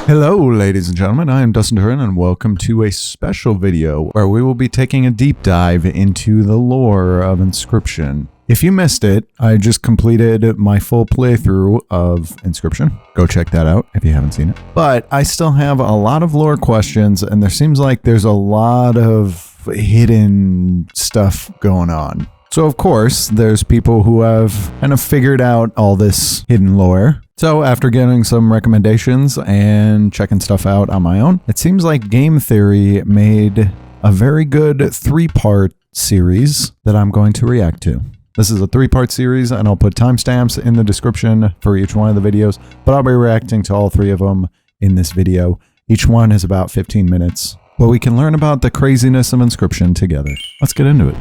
Hello, ladies and gentlemen, I am Dustin Turin, and welcome to a special video where we will be taking a deep dive into the lore of Inscryption. If you missed it, I just completed my full playthrough of Inscryption. Go check that out if you haven't seen it. But I still have a lot of lore questions, and there seems like there's a lot of hidden stuff going on. So of course, there's people who have kind of figured out all this hidden lore. So after getting some recommendations and checking stuff out on my own, it seems like Game Theory made a very good three-part series that I'm going to react to. This is a three-part series, and I'll put timestamps in the description for each one of the videos, but I'll be reacting to all three of them in this video. Each one is about 15 minutes, but we can learn about the craziness of Inscryption together. Let's get into it.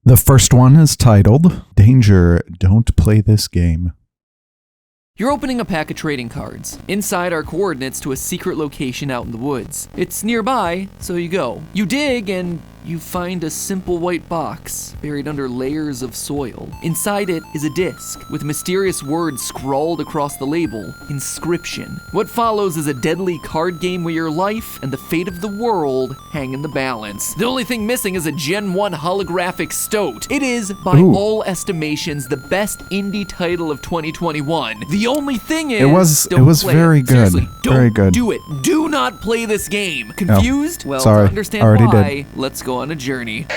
The first one is titled, Danger, Don't Play This Game. You're opening a pack of trading cards. Inside are coordinates to a secret location out in the woods. It's nearby, so you go. You dig and you find a simple white box buried under layers of soil. Inside it is a disc with mysterious words scrawled across the label, Inscryption. What follows is a deadly card game where your life and the fate of the world hang in the balance. The only thing missing is a Gen 1 holographic stoat. It is, by all estimations, the best indie title of 2021. The only thing is, it was very good. Seriously, very good. Do it. Do not play this game. Confused? Oh, well, sorry. to understand Already why, let's go on a journey.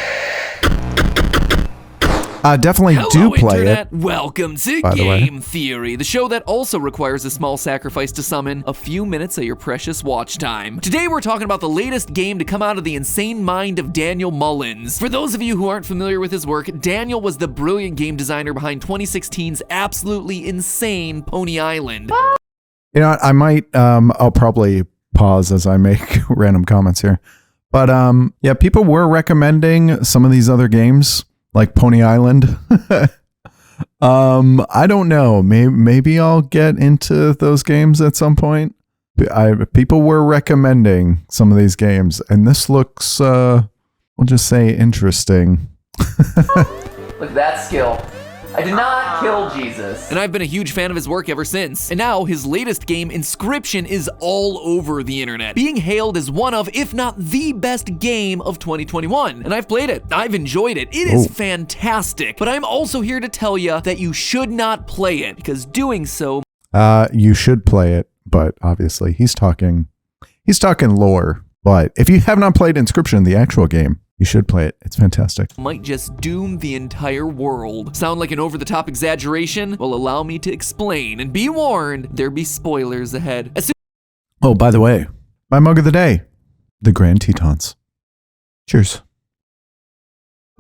Definitely Hello, do play Internet. it. Welcome to Game Theory, the show that also requires a small sacrifice to summon a few minutes of your precious watch time. Today we're talking about the latest game to come out of the insane mind of Daniel Mullins. For those of you who aren't familiar with his work, Daniel was the brilliant game designer behind 2016's absolutely insane Pony Island. You know, I might, I'll probably pause as I make random comments here. But yeah, people were recommending some of these other games, like Pony Island. I don't know. Maybe I'll get into those games at some point. People were recommending some of these games, and this looks, we'll just say, interesting. Look at that skill. I did not kill Jesus. And I've been a huge fan of his work ever since. And now his latest game, Inscryption, is all over the internet, being hailed as one of, if not the best game of 2021. And I've played it. I've enjoyed it. It is fantastic. But I'm also here to tell you that you should not play it, because doing so... You should play it, but obviously he's talking lore. But if you have not played Inscryption, the actual game, you should play it. It's fantastic. Might just doom the entire world. Sound like an over-the-top exaggeration? Well, allow me to explain, and be warned, there be spoilers ahead. Oh, by the way, my mug of the day, the Grand Tetons. Cheers.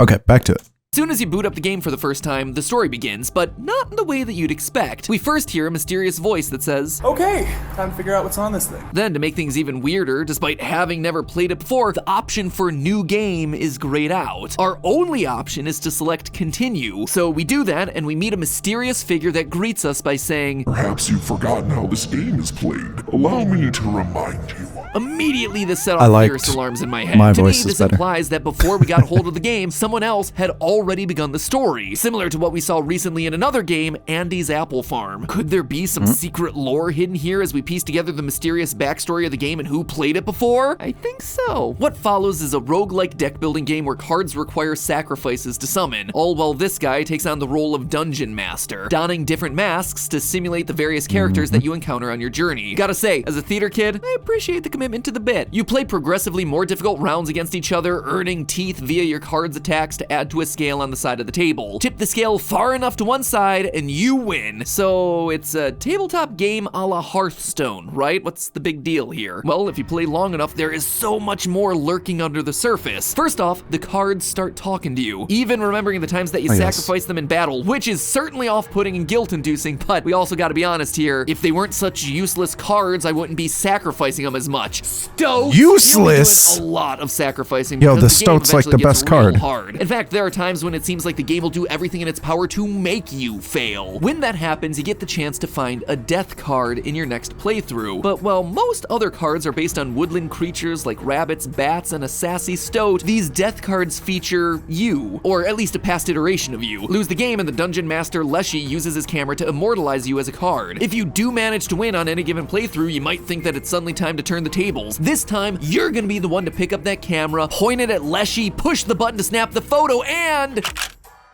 Okay, back to it. As soon as you boot up the game for the first time, the story begins, but not in the way that you'd expect. We first hear a mysterious voice that says, "Okay, time to figure out what's on this thing." Then, to make things even weirder, despite having never played it before, the option for new game is grayed out. Our only option is to select continue. So we do that, and we meet a mysterious figure that greets us by saying, "Perhaps you've forgotten how this game is played. Allow me to remind you." Immediately this set off fierce alarms in my head. My to voice me, is this better. implies that before we got hold of the game, someone else had already begun the story, similar to what we saw recently in another game, Andy's Apple Farm. Could there be some secret lore hidden here as we piece together the mysterious backstory of the game and who played it before? I think so. What follows is a roguelike deck building game where cards require sacrifices to summon, all while this guy takes on the role of dungeon master, donning different masks to simulate the various characters that you encounter on your journey. Gotta say, as a theater kid, I appreciate the commitment to the bit. You play progressively more difficult rounds against each other, earning teeth via your card's attacks to add to a scale on the side of the table. Tip the scale far enough to one side and you win. So it's a tabletop game a la Hearthstone, right? What's the big deal here? Well, if you play long enough, there is so much more lurking under the surface. First off, the cards start talking to you, even remembering the times that you sacrificed them in battle, which is certainly off-putting and guilt-inducing, but we also gotta be honest here, if they weren't such useless cards, I wouldn't be sacrificing them as much. much. Stoat. Useless. You'll be doing a lot of sacrificing. Yo, because the game Stoat's like the eventually best gets real card. hard. In fact, there are times when it seems like the game will do everything in its power to make you fail. When that happens, you get the chance to find a death card in your next playthrough. But while most other cards are based on woodland creatures like rabbits, bats, and a sassy stoat, these death cards feature you, or at least a past iteration of you. Lose the game and the dungeon master Leshy uses his camera to immortalize you as a card. If you do manage to win on any given playthrough, you might think that it's suddenly time to turn the tables. This time, you're gonna be the one to pick up that camera, point it at Leshy, push the button to snap the photo, and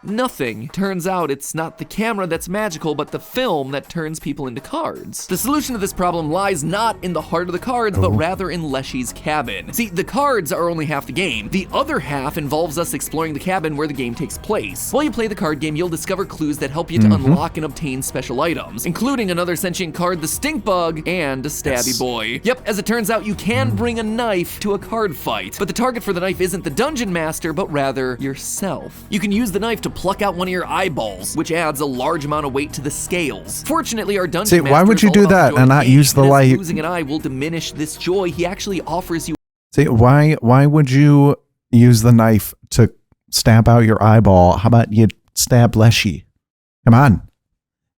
nothing. Turns out it's not the camera that's magical, but the film that turns people into cards. The solution to this problem lies not in the heart of the cards, but rather in Leshy's cabin. See, the cards are only half the game. The other half involves us exploring the cabin where the game takes place. While you play the card game, you'll discover clues that help you to unlock and obtain special items, including another sentient card, the stink bug, and a stabby boy. Yep, as it turns out, you can bring a knife to a card fight, but the target for the knife isn't the dungeon master, but rather yourself. You can use the knife to pluck out one of your eyeballs, which adds a large amount of weight to the scales. Fortunately, our dungeon master why would you is all do about that the joy and of not the game, use the and as light? losing an eye will diminish this joy. He actually offers you. See, why would you use the knife to stab out your eyeball? How about you stab Leshy? Come on.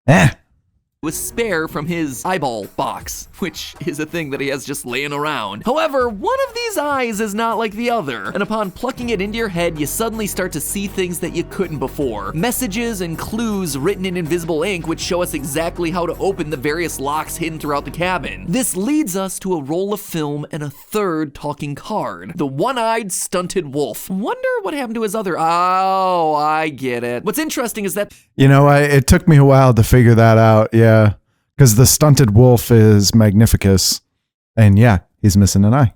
a spare from his eyeball box, which is a thing that he has just laying around. However, one of these eyes is not like the other, and upon plucking it into your head, you suddenly start to see things that you couldn't before. Messages and clues written in invisible ink which show us exactly how to open the various locks hidden throughout the cabin. This leads us to a roll of film and a third talking card, the one-eyed stunted wolf. Wonder what happened to his other. Oh, I get it. What's interesting is that it took me a while to figure that out. Yeah, because the stunted wolf is Magnificus, and yeah, he's missing an eye.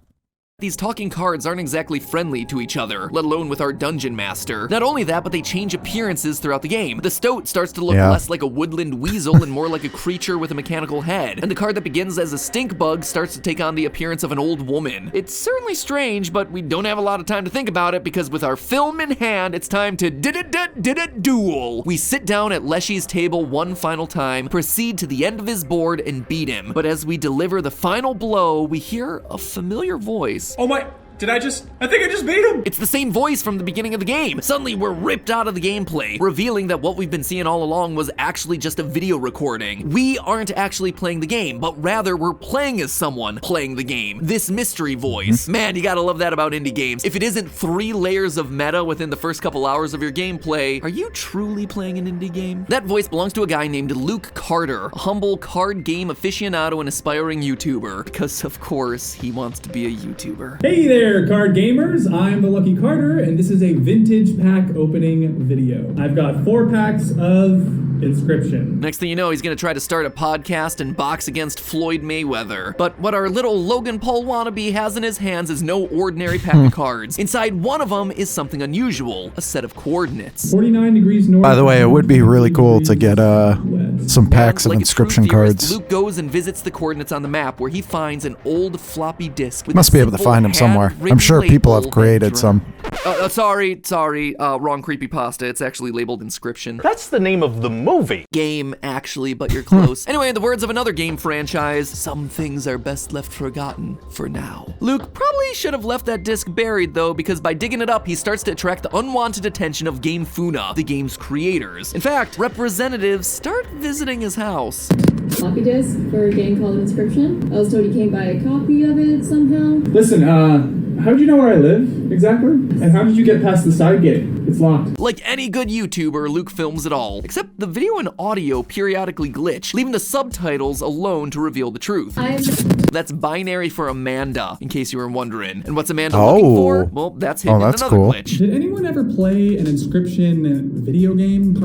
these talking cards aren't exactly friendly to each other, let alone with our dungeon master. Not only that, but they change appearances throughout the game. The stoat starts to look less like a woodland weasel and more like a creature with a mechanical head. And the card that begins as a stink bug starts to take on the appearance of an old woman. It's certainly strange, but we don't have a lot of time to think about it because with our film in hand, it's time to duel. We sit down at Leshy's table one final time, proceed to the end of his board and beat him. But as we deliver the final blow, we hear a familiar voice. Oh my, I think I just beat him! It's the same voice from the beginning of the game. Suddenly, we're ripped out of the gameplay, revealing that what we've been seeing all along was actually just a video recording. We aren't actually playing the game, but rather we're playing as someone playing the game. This mystery voice. Man, you gotta love that about indie games. If it isn't 3 layers of meta within the first couple hours of your gameplay, are you truly playing an indie game? That voice belongs to a guy named Luke Carter, a humble card game aficionado and aspiring YouTuber, because of course, he wants to be a YouTuber. Hey there, card gamers. I'm the Lucky Carter, and this is a vintage pack opening video. I've got 4 packs of Inscryption. Next thing you know, he's gonna try to start a podcast and box against Floyd Mayweather. But what our little Logan Paul wannabe has in his hands is no ordinary pack of cards. Inside one of them is something unusual, a set of coordinates. 49 degrees north. By the way, it would be really cool to get some packs of Like a true Inscryption theorist, cards. Luke goes and visits the coordinates on the map where he finds an old floppy disk with Must a be able to simple find them somewhere. I'm handwritten sure people have label created and some. Sorry, wrong creepypasta. It's actually labeled Inscryption. That's the name of the movie. Game, actually, but you're close. Anyway, in the words of another game franchise, some things are best left forgotten for now. Luke probably should have left that disc buried though, because by digging it up, he starts to attract the unwanted attention of Game Funa, the game's creators. In fact, representatives start visiting his house. Floppy disk for a game called Inscryption. I was told you can't buy a copy of it somehow. Listen, how did you know where I live exactly? And how did you get past the side gate? It's locked. Like any good YouTuber, Luke films it all, except the video and audio periodically glitch, leaving the subtitles alone to reveal the truth. That's binary for Amanda, in case you were wondering. And what's Amanda looking for? Well, that's hidden in that's another cool. glitch. Did anyone ever play an Inscryption video game?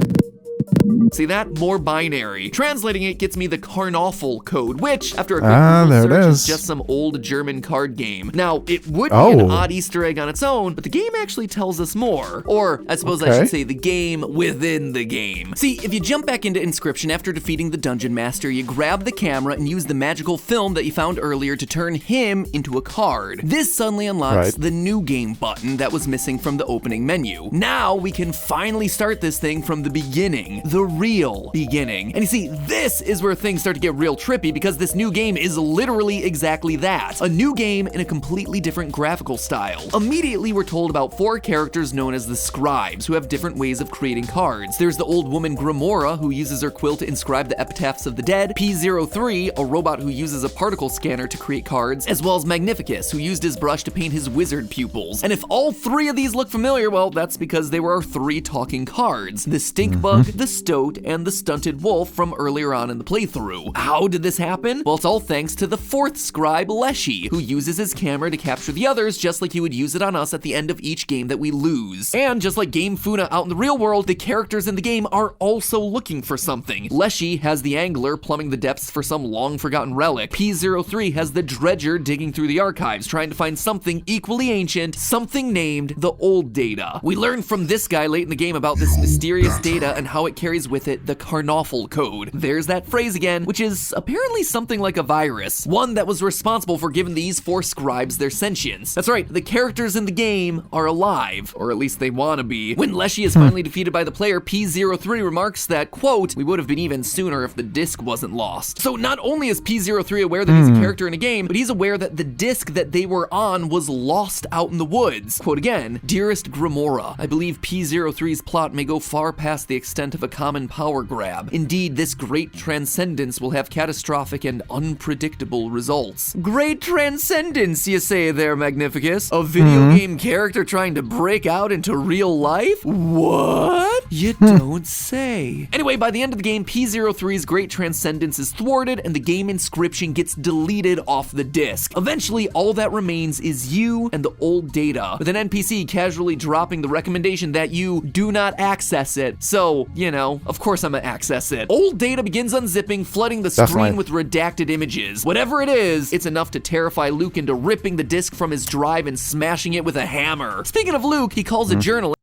See that? More binary. Translating it gets me the Karnoffel code, which, after a quick there Google it search, is. is just some old German card game. Now, it would be an odd Easter egg on its own, but the game actually tells us more. Or, I suppose I should say the game within the game. See, if you jump back into Inscryption after defeating the Dungeon Master, you grab the camera and use the magical film that you found earlier to turn him into a card. This suddenly unlocks the New Game button that was missing from the opening menu. Now, we can finally start this thing from the beginning. The real beginning. And you see, this is where things start to get real trippy because this new game is literally exactly that. A new game in a completely different graphical style. Immediately, we're told about 4 characters known as the scribes, who have different ways of creating cards. There's the old woman Grimora, who uses her quill to inscribe the epitaphs of the dead, P03, a robot who uses a particle scanner to create cards, as well as Magnificus, who used his brush to paint his wizard pupils. And if all 3 of these look familiar, well, that's because they were our 3 talking cards. The stink bug, the stoat, and the stunted wolf from earlier on in the playthrough. How did this happen? Well, it's all thanks to the 4th scribe, Leshy, who uses his camera to capture the others just like he would use it on us at the end of each game that we lose. And just like Game Funa out in the real world, the characters in the game are also looking for something. Leshy has the angler plumbing the depths for some long-forgotten relic. P03 has the dredger digging through the archives, trying to find something equally ancient, something named the old data. We learn from this guy late in the game about this mysterious data and how it carries with it the Carnoffel code. There's that phrase again, which is apparently something like a virus, one that was responsible for giving these 4 scribes their sentience. That's right, the characters in the game are alive, or at least they wanna be. When Leshy is finally defeated by the player, P03 remarks that, quote, "We would have been even sooner if the disc wasn't lost." So not only is P03 aware that he's a character in a game, but he's aware that the disc that they were on was lost out in the woods. Quote again, "Dearest Grimora, I believe P03's plot may go far past the extent of a common power grab. Indeed, this great transcendence will have catastrophic and unpredictable results." Great transcendence, you say there, Magnificus? A video game character trying to break out into real life? What? You don't say. Anyway, by the end of the game, P03's great transcendence is thwarted and the game Inscryption gets deleted off the disc. Eventually, all that remains is you and the old data, with an NPC casually dropping the recommendation that you do not access it. So, you know, of course I'm gonna access it. Old data begins unzipping, flooding the screen with redacted images. Whatever it is, it's enough to terrify Luke into ripping the disc from his drive and smashing it with a hammer. Speaking of Luke, he calls a journalist.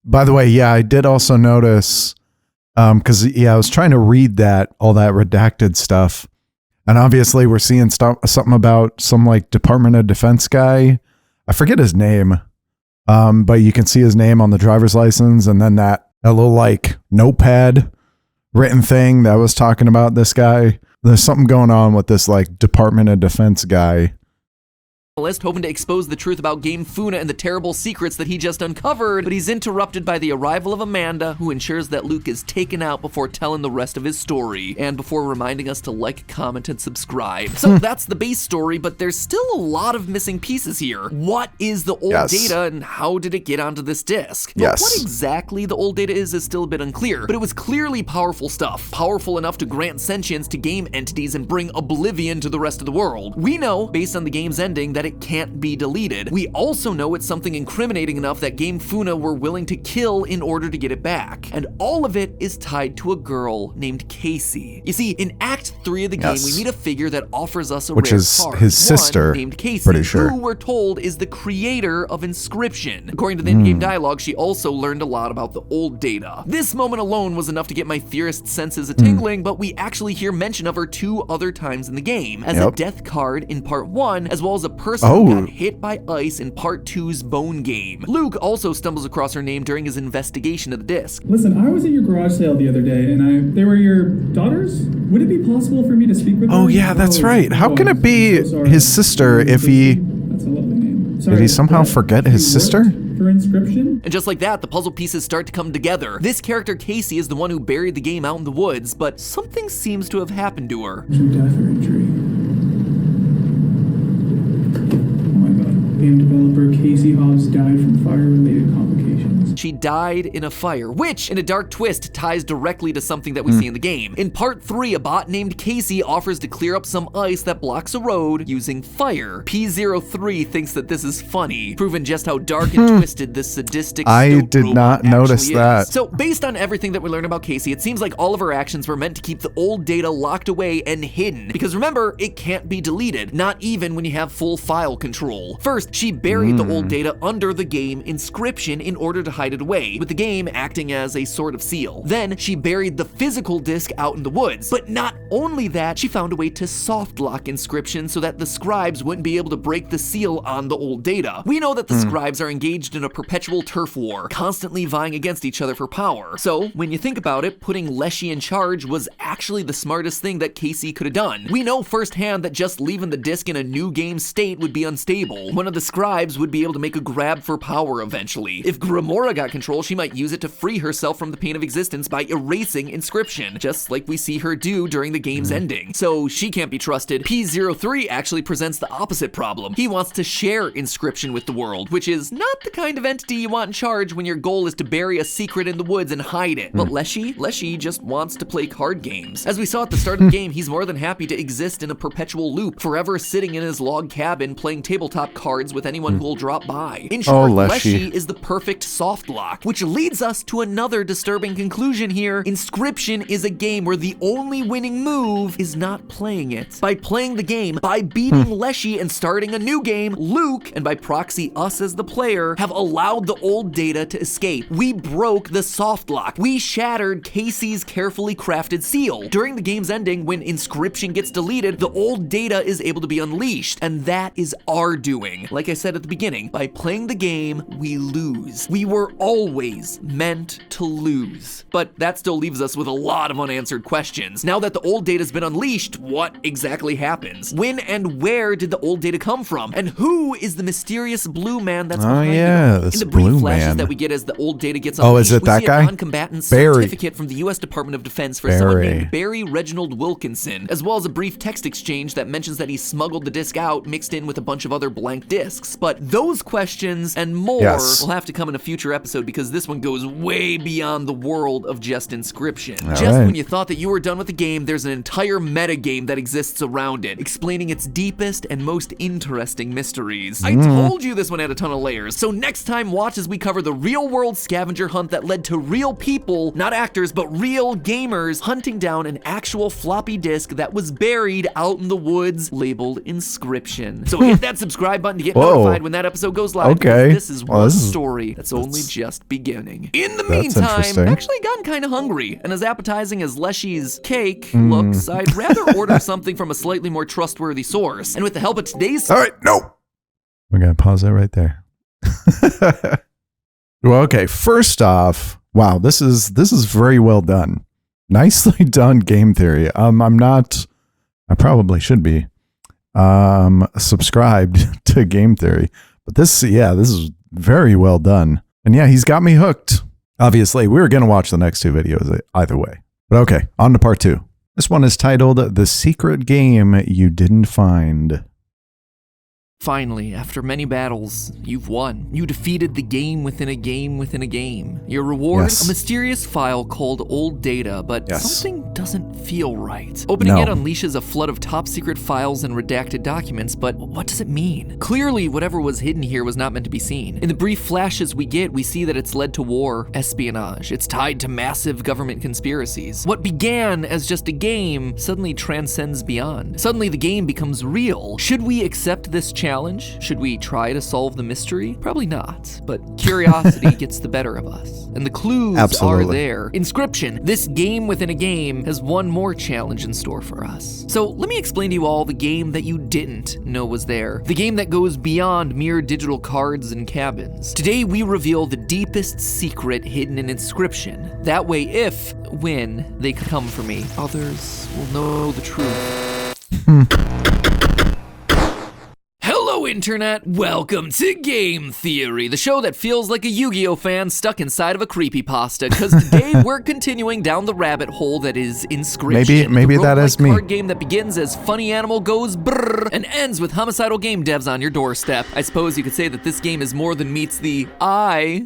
By the way, yeah, I did also notice, because I was trying to read all that redacted stuff, and obviously we're seeing something about some like Department of Defense guy. I forget his name, but you can see his name on the driver's license, and then that little like notepad written thing that was talking about this guy. There's something going on with this like Department of Defense guy. Hoping to expose the truth about Game Funa and the terrible secrets that he just uncovered, but he's interrupted by the arrival of Amanda, who ensures that Luke is taken out before telling the rest of his story, and before reminding us to like, comment, and subscribe. So that's the base story, but there's still a lot of missing pieces here. What is the old data, and how did it get onto this disc? But what exactly the old data is still a bit unclear, but it was clearly powerful stuff. Powerful enough to grant sentience to game entities and bring oblivion to the rest of the world. We know, based on the game's ending, that it can't be deleted. We also know it's something incriminating enough that Game Funa were willing to kill in order to get it back. And all of it is tied to a girl named Casey. You see, in Act 3 of the game, we meet a figure that offers us a rare card. His sister, named Casey, pretty sure. who we're told is the creator of Inscryption. According to the in-game dialogue, she also learned a lot about the old data. This moment alone was enough to get my theorist senses a-tingling, but we actually hear mention of her 2 other times in the game, as a death card in Part 1, as well as a person who got hit by ice in Part 2's Bone Game. Luke also stumbles across her name during his investigation of the disc. Listen, I was at your garage sale the other day, and they were your daughters? Would it be possible for me to speak with them? Oh yeah, that's right. How can it be his sister if he... That's a lovely name. Sorry, did he somehow forget his sister? For Inscryption? And just like that, the puzzle pieces start to come together. This character, Casey, is the one who buried the game out in the woods, but something seems to have happened to her. True death or injury. Game developer Casey Hobbs died from fire-related complications. She died in a fire, which, in a dark twist, ties directly to something that we see in the game. In Part 3, a bot named Casey offers to clear up some ice that blocks a road using fire. P03 thinks that this is funny, proving just how dark and twisted this sadistic I did not notice that. So, based on everything that we learn about Casey, it seems like all of her actions were meant to keep the old data locked away and hidden. Because remember, it can't be deleted, not even when you have full file control. First, She buried the old data under the game Inscryption in order to hide it away, with the game acting as a sort of seal. Then she buried the physical disk out in the woods. But not only that, she found a way to soft lock Inscryption so that the scribes wouldn't be able to break the seal on the old data. We know that the scribes are engaged in a perpetual turf war, constantly vying against each other for power. So when you think about it, putting Leshy in charge was actually the smartest thing that Casey could have done. We know firsthand that just leaving the disk in a new game state would be unstable. One of the scribes would be able to make a grab for power eventually. If Grimora got control, she might use it to free herself from the pain of existence by erasing Inscryption, just like we see her do during the game's ending. So she can't be trusted. P03 actually presents the opposite problem. He wants to share Inscryption with the world, which is not the kind of entity you want in charge when your goal is to bury a secret in the woods and hide it. But Leshy just wants to play card games. As we saw at the start of the game, he's more than happy to exist in a perpetual loop, forever sitting in his log cabin playing tabletop cards with anyone who will drop by. In short, Leshy is the perfect soft lock, which leads us to another disturbing conclusion here. Inscryption is a game where the only winning move is not playing it. By playing the game, by beating Leshy and starting a new game, Luke, and by proxy us as the player, have allowed the old data to escape. We broke the soft lock. We shattered Casey's carefully crafted seal. During the game's ending, when Inscryption gets deleted, the old data is able to be unleashed, and that is our doing. Like I said at the beginning, by playing the game, we lose. We were always meant to lose. But that still leaves us with a lot of unanswered questions. Now that the old data's been unleashed, what exactly happens? When and where did the old data come from? And who is the mysterious blue man that's behind it? In the brief flashes that we get as the old data gets unleashed, is it that we see guy? a non-combatant certificate from the U.S. Department of Defense for someone named Barry Reginald Wilkinson, as well as a brief text exchange that mentions that he smuggled the disk out mixed in with a bunch of other blank disks. But those questions and more will have to come in a future episode, because this one goes way beyond the world of just Inscryption. When you thought that you were done with the game, there's an entire metagame that exists around it, explaining its deepest and most interesting mysteries. I told you this one had a ton of layers, so next time watch as we cover the real-world scavenger hunt that led to real people, not actors, but real gamers, hunting down an actual floppy disk that was buried out in the woods labeled Inscryption. So hit that subscribe button to get notified when that episode goes live. This is one story that's only just beginning. In the meantime, I've actually gotten kind of hungry, and as appetizing as Leshy's cake looks, I'd rather order something from a slightly more trustworthy source. And with the help of today's... All right, no. We're going to pause that right there. Well, okay, first off, wow, this is very well done. Nicely done, Game Theory. I probably should be subscribed to Game Theory, but this is very well done. And yeah, he's got me hooked. Obviously, we were going to watch the next two videos either way. But okay, on to part two. This one is titled The Secret Game You Didn't Find. Finally, after many battles, you've won. You defeated the game within a game within a game. Your reward? A mysterious file called Old Data, but something doesn't feel right. Opening it unleashes a flood of top-secret files and redacted documents, but what does it mean? Clearly, whatever was hidden here was not meant to be seen. In the brief flashes we get, we see that it's led to war, espionage. It's tied to massive government conspiracies. What began as just a game suddenly transcends beyond. Suddenly, the game becomes real. Should we accept this challenge? Should we try to solve the mystery? Probably not, but curiosity gets the better of us. And the clues are there. Inscryption, this game within a game, has one more challenge in store for us. So let me explain to you all the game that you didn't know was there. The game that goes beyond mere digital cards and cabins. Today we reveal the deepest secret hidden in Inscryption. That way, when they come for me, others will know the truth. Hello, Internet! Welcome to Game Theory, the show that feels like a Yu-Gi-Oh fan stuck inside of a creepypasta, because today we're continuing down the rabbit hole that is Inscryption. Maybe that is me. A card game that begins as funny animal goes brrr and ends with homicidal game devs on your doorstep. I suppose you could say that this game is more than meets the eye.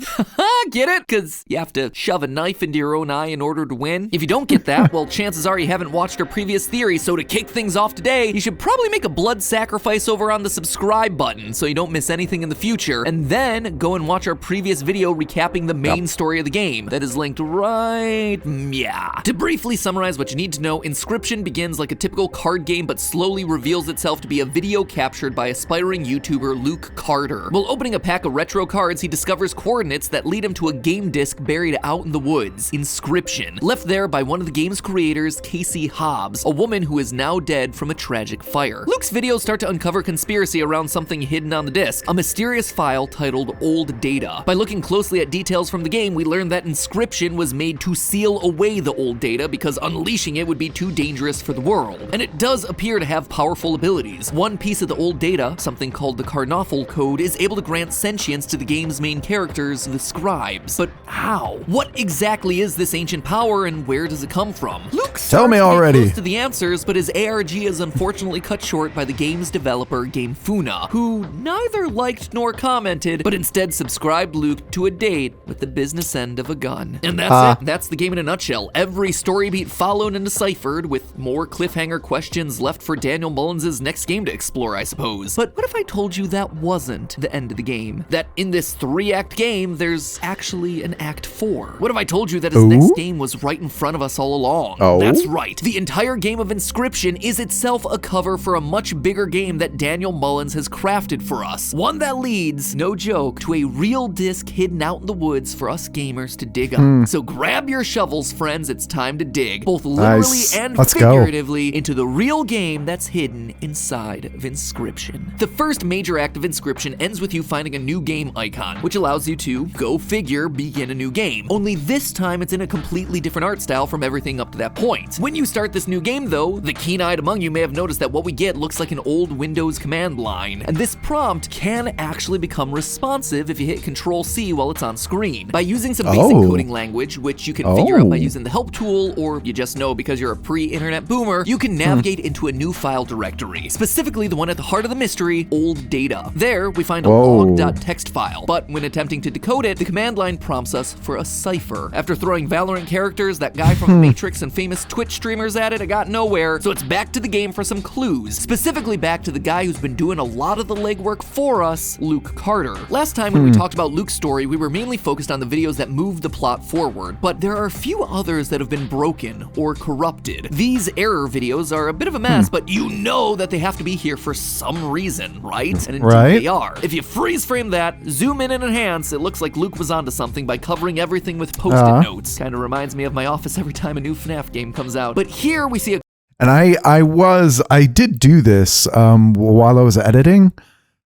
Get it? Because you have to shove a knife into your own eye in order to win. If you don't get that, well, chances are you haven't watched our previous theory, so to kick things off today, you should probably make a blood sacrifice over on the subscribe subscribe button so you don't miss anything in the future, and then go and watch our previous video recapping the main story of the game. That is linked right, To briefly summarize what you need to know, Inscryption begins like a typical card game, but slowly reveals itself to be a video captured by aspiring YouTuber Luke Carter. While opening a pack of retro cards, he discovers coordinates that lead him to a game disc buried out in the woods, Inscryption, left there by one of the game's creators, Casey Hobbs, a woman who is now dead from a tragic fire. Luke's videos start to uncover conspiracy around something hidden on the disc, a mysterious file titled Old Data. By looking closely at details from the game, we learn that Inscryption was made to seal away the old data because unleashing it would be too dangerous for the world. And it does appear to have powerful abilities. One piece of the old data, something called the Carnoffel Code, is able to grant sentience to the game's main characters, the scribes. But how? What exactly is this ancient power and where does it come from? Luke Tell me already. close to the answers, but his ARG is unfortunately cut short by the game's developer, Game Funa, who neither liked nor commented, but instead subscribed Luke to a date with the business end of a gun. And that's it. That's the game in a nutshell. Every story beat followed and deciphered, with more cliffhanger questions left for Daniel Mullins' next game to explore, I suppose. But what if I told you that wasn't the end of the game? That in this 3-act game, there's actually an Act 4? What if I told you that his next game was right in front of us all along? That's right. The entire game of Inscryption is itself a cover for a much bigger game that Daniel Mullins has crafted for us. One that leads, no joke, to a real disc hidden out in the woods for us gamers to dig up. So grab your shovels, friends. It's time to dig, both literally and figuratively, into the real game that's hidden inside of Inscryption. The first major act of Inscryption ends with you finding a new game icon, which allows you to, go figure, begin a new game. Only this time it's in a completely different art style from everything up to that point. When you start this new game though, the keen-eyed among you may have noticed that what we get looks like an old Windows command line, and this prompt can actually become responsive if you hit Control-C while it's on screen. By using some basic coding language, which you can figure out by using the help tool, or you just know because you're a pre-internet boomer, you can navigate into a new file directory, specifically the one at the heart of the mystery, Old Data. There, we find a log.txt file, but when attempting to decode it, the command line prompts us for a cipher. After throwing Valorant characters, that guy from The Matrix, and famous Twitch streamers at it, I got nowhere, so it's back to the game for some clues, specifically back to the guy who's been doing a lot of the legwork for us, Luke Carter. Last time when we talked about Luke's story, we were mainly focused on the videos that moved the plot forward, but there are a few others that have been broken or corrupted. These error videos are a bit of a mess, but you know that they have to be here for some reason, right? And indeed they are. If you freeze frame that, zoom in and enhance, it looks like Luke was onto something by covering everything with post-it notes. Kind of reminds me of my office every time a new FNAF game comes out. But here we see a And I did do this while I was editing.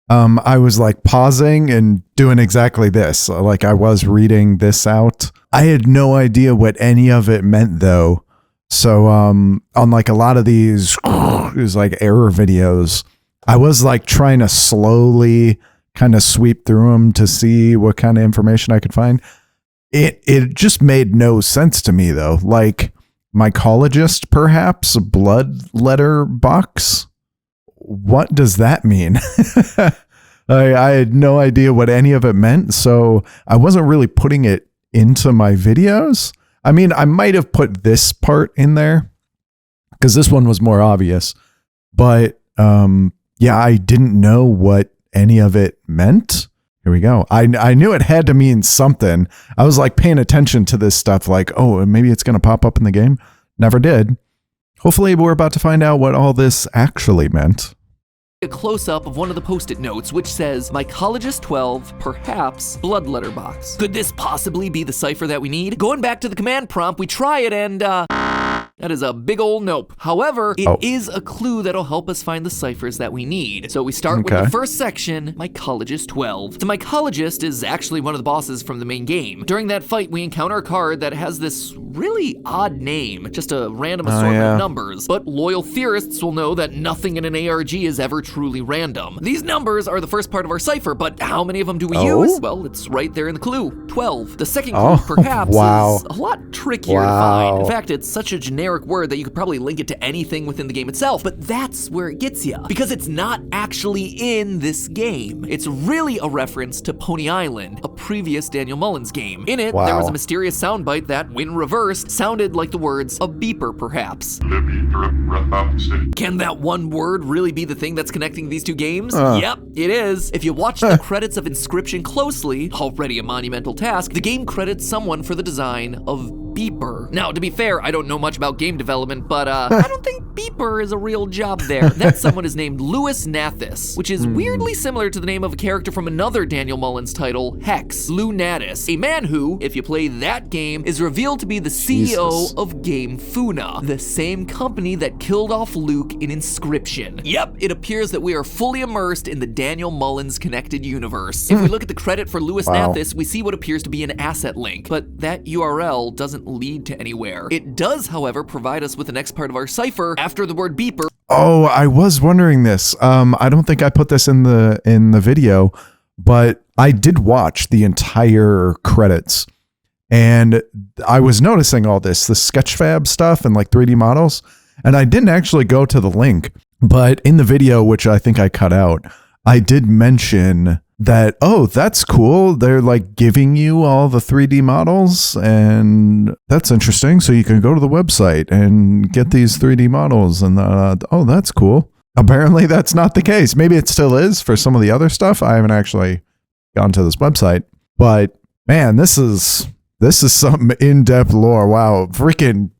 I was like pausing and doing exactly this. Like I was reading this out. I had no idea what any of it meant though. So on like a lot of these, it was like error videos. I was like trying to slowly kind of sweep through them to see what kind of information I could find. It just made no sense to me though. Like mycologist, perhaps, blood letter box. What does that mean? I had no idea what any of it meant, so I wasn't really putting it into my videos. I mean, I might have put this part in there because this one was more obvious, but yeah, I didn't know what any of it meant. Here we go. I knew it had to mean something. I was like paying attention to this stuff like, oh, maybe it's going to pop up in the game. Never did. Hopefully we're about to find out what all this actually meant. A close-up of one of the post-it notes, which says, mycologist 12, perhaps, blood letter box. Could this possibly be the cipher that we need? Going back to the command prompt, we try it and, that is a big old nope. However, it is a clue that'll help us find the ciphers that we need. So we start with the first section, mycologist 12. The mycologist is actually one of the bosses from the main game. During that fight, we encounter a card that has this really odd name, just a random assortment of numbers. But loyal theorists will know that nothing in an ARG is ever truly random. These numbers are the first part of our cipher, but how many of them do we use? Well, it's right there in the clue, 12. The second clue, perhaps, is a lot trickier to find. In fact, it's such a generic generic word that you could probably link it to anything within the game itself, but that's where it gets you, because it's not actually in this game. It's really a reference to Pony Island, a previous Daniel Mullins game. In it, there was a mysterious soundbite that, when reversed, sounded like the words a beeper, perhaps. Can that one word really be the thing that's connecting these two games? Yep, it is. If you watch the credits of Inscryption closely, already a monumental task, the game credits someone for the design of Beeper. Now, to be fair, I don't know much about game development, but I don't think Beeper is a real job there. That someone is named Louis Nathis, which is weirdly similar to the name of a character from another Daniel Mullins title, Hex, Lou Natis, a man who, if you play that game, is revealed to be the CEO of Game Funa, the same company that killed off Luke in Inscryption. Yep, it appears that we are fully immersed in the Daniel Mullins connected universe. If we look at the credit for Louis Nathis, we see what appears to be an asset link, but that URL doesn't lead to anywhere. It does, however, provide us with the next part of our cipher after the word beeper. Oh, I was wondering this. I don't think I put this in the video, but I did watch the entire credits, and I was noticing all the Sketchfab stuff and like 3D models, and I didn't actually go to the link, but in the video, which I think I cut out, I did mention that, oh, that's cool. They're like giving you all the 3D models, and that's interesting. So you can go to the website and get these 3D models, and oh, that's cool. Apparently that's not the case. Maybe it still is for some of the other stuff. I haven't actually gone to this website, but man, this is some in-depth lore. Wow. Freaking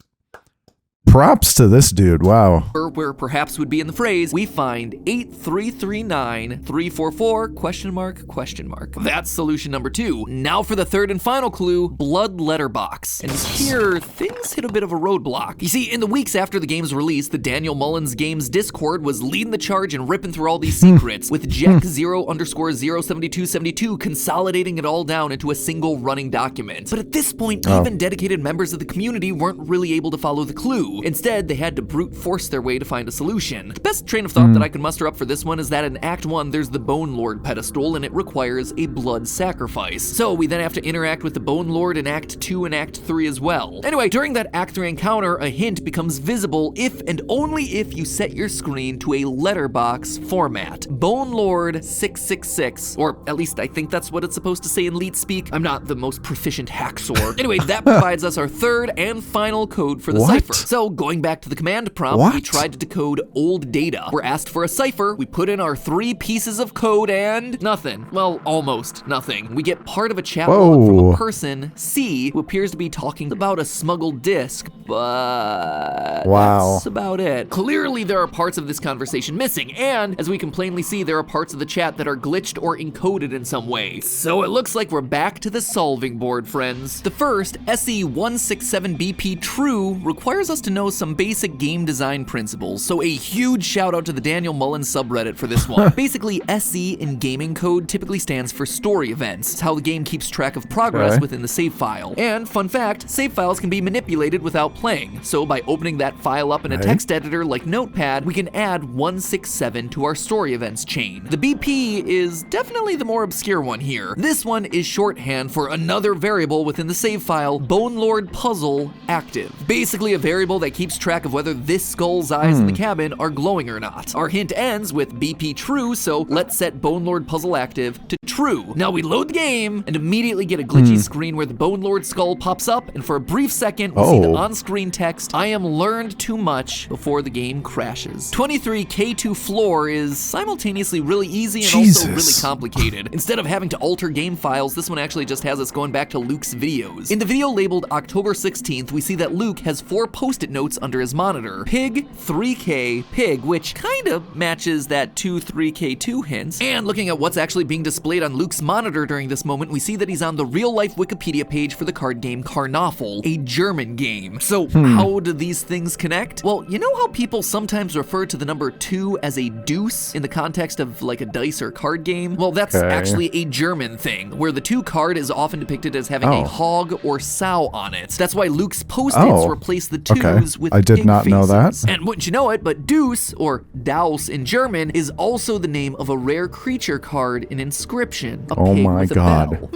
props to this dude. Wow. Where perhaps would be in the phrase, we find 8339344 ? That's solution number 2. Now for the third and final clue, blood letterbox. And here, things hit a bit of a roadblock. You see, in the weeks after the game's release, the Daniel Mullins Games Discord was leading the charge and ripping through all these secrets, with Jack0_07272 consolidating it all down into a single running document. But at this point, even dedicated members of the community weren't really able to follow the clue. Instead, they had to brute force their way to find a solution. The best train of thought that I can muster up for this one is that in Act 1, there's the Bone Lord pedestal, and it requires a blood sacrifice. So we then have to interact with the Bone Lord in Act 2 and Act 3 as well. Anyway, during that Act 3 encounter, a hint becomes visible if and only if you set your screen to a letterbox format. Bone Lord 666, or at least I think that's what it's supposed to say in leet speak. I'm not the most proficient hacksaw. Anyway, that provides us our third and final code for the cipher. So going back to the command prompt, we tried to decode old data. We're asked for a cipher, we put in our 3 pieces of code, and nothing. Well, almost nothing. We get part of a chat log from a person, C, who appears to be talking about a smuggled disc, but that's about it. Clearly there are parts of this conversation missing, and as we can plainly see, there are parts of the chat that are glitched or encoded in some way. So it looks like we're back to the solving board, friends. The first, SE167BP true, requires us to know some basic game design principles, so a huge shout out to the Daniel Mullins subreddit for this one. Basically, SE in gaming code typically stands for story events. It's how the game keeps track of progress within the save file. And fun fact, save files can be manipulated without playing, so by opening that file up in a text editor like Notepad, we can add 167 to our story events chain. The BP is definitely the more obscure one here. This one is shorthand for another variable within the save file, Bone Lord Puzzle active. Basically a variable that keeps track of whether this skull's eyes in the cabin are glowing or not. Our hint ends with BP true, so let's set Bone Lord Puzzle active to true. Now we load the game and immediately get a glitchy screen where the Bone Lord skull pops up, and for a brief second we see the on-screen text, I am learned too much, before the game crashes. 23K2 floor is simultaneously really easy and also really complicated. Instead of having to alter game files, this one actually just has us going back to Luke's videos. In the video labeled October 16th, we see that Luke has 4 post-it notes under his monitor. Pig, 3K, pig, which kind of matches that 2-3K2 hints. And looking at what's actually being displayed on Luke's monitor during this moment, we see that he's on the real-life Wikipedia page for the card game Karnoffel, a German game. So how do these things connect? Well, you know how people sometimes refer to the number 2 as a deuce in the context of like a dice or card game? Well, that's actually a German thing, where the 2 card is often depicted as having a hog or sow on it. That's why Luke's post-its replace the 2s with I did pig not know that. And wouldn't you know it, but Deuce, or Daus in German, is also the name of a rare creature card in Inscryption. A pig with a bell.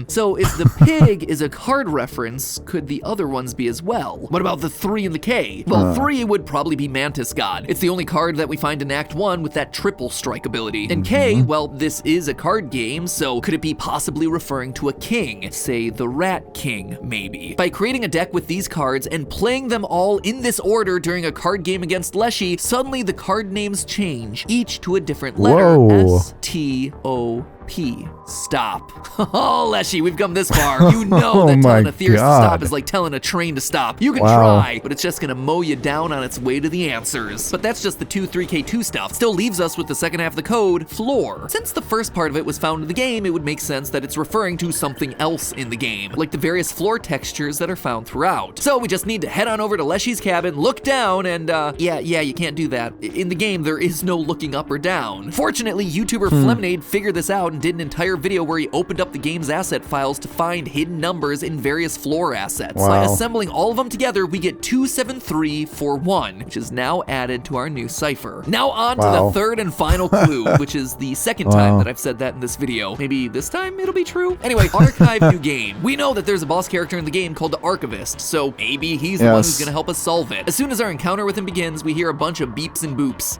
So if the pig is a card reference, could the other ones be as well? What about the 3 and the K? Well, 3 would probably be Mantis God. It's the only card that we find in Act 1 with that triple strike ability. And K, well, this is a card game, so could it be possibly referring to a king? Say the Rat King, maybe. By creating a deck with these cards and playing them all in this order during a card game against Leshy, suddenly the card names change, each to a different letter. Whoa. S-T-O-P. Stop. Oh, Leshy, we've come this far. You know Oh that my telling a theorist to God. stop is like telling a train to stop. You can Wow. try, but it's just gonna mow you down on its way to the answers. But that's just the 2-3K2 stuff. Still leaves us with the second half of the code, floor. Since the first part of it was found in the game, it would make sense that it's referring to something else in the game, like the various floor textures that are found throughout. So we just need to head on over to Leshy's cabin, look down, and yeah, you can't do that. In the game, there is no looking up or down. Fortunately, YouTuber Flemonade figured this out and did an entire video where he opened up the game's asset files to find hidden numbers in various floor assets. Wow. By assembling all of them together, we get 27341, which is now added to our new cipher. Now on to Wow. the third and final clue, which is the second time that I've said that in this video. Maybe this time it'll be true? Anyway, archive new game. We know that there's a boss character in the game called the Archivist, so maybe he's the one who's gonna help us solve it. As soon as our encounter with him begins, we hear a bunch of beeps and boops.